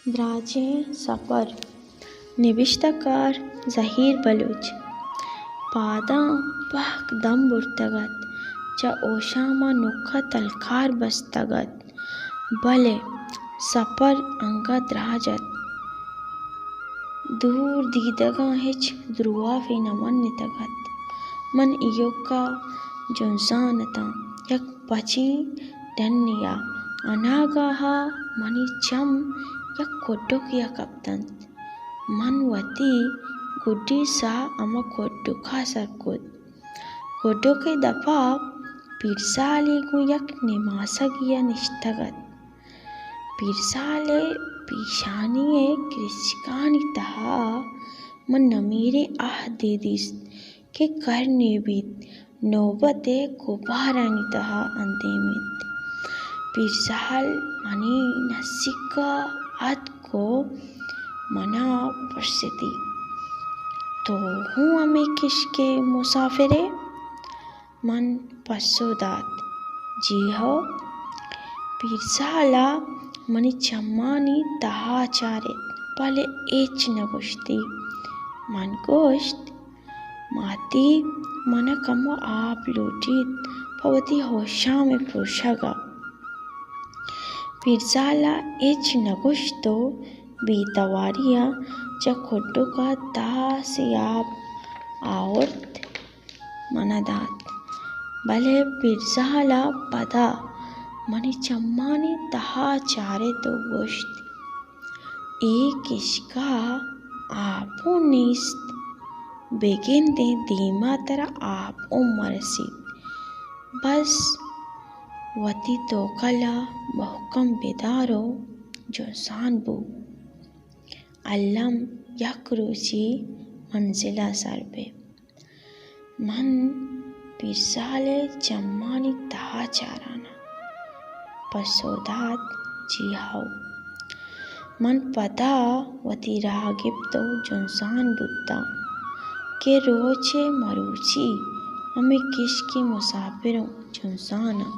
द्राजें सफ़र निविष्टकार ज़हीर बलूच पादा पहक दम बुर्तगत चा ओशामा नुक्का तलकार बस्तगत भले सफ़र अंगा द्राजत दूर दीदगा हिच द्रुआ फी नमन नितगत मन इयोक्का जुनसानता यक पची डन्निया अनागाहा मनी चम यक कोड्डोक यकप्तंत मन वती गुड्डी सा अमा कोड्डुका सरकुद कोड्डोके दफा पिरसाली गु यक निमासगिया निष्ठगत पिरसाले पीशानिये कृषकानी तहा मन नमीरे आह देदिस के करने बीत नौबते कुबारानी तहा अंदेमित पिरसाल मनी नसिका आद को मना परसिती तो हूँ अमे किसके मुसाफिरे मन पसोदात जी हो पिरसाला मनी चम्मानी तहा चारे पले एच नगुश्ती मन गोश्त माती मन कमो आप लूटीत पवती होशा में पुरुषगा पिरसाला एच नगुश्तो बीतवारिया चा खुड्डो का तहा से आप आवर्त मनादात भले पिरसाला पदा मनी चम्मानी तहा चारे तो गोश्त एक इसका आपो निस्त बेगिन दे दीमा तरा आप मरसीद बस वती तो कला बहुकम बेदारो जो सानबू अल्लम यकरूची मंजिला सर पे मन पिरसाले चम्मानी तहा चाराना पसोदात जी हाउ मन पता वती रागिब तो जुनसान बुद्धा के रोचे मरूची हमें किसकी मुसाफिरों जुनसाना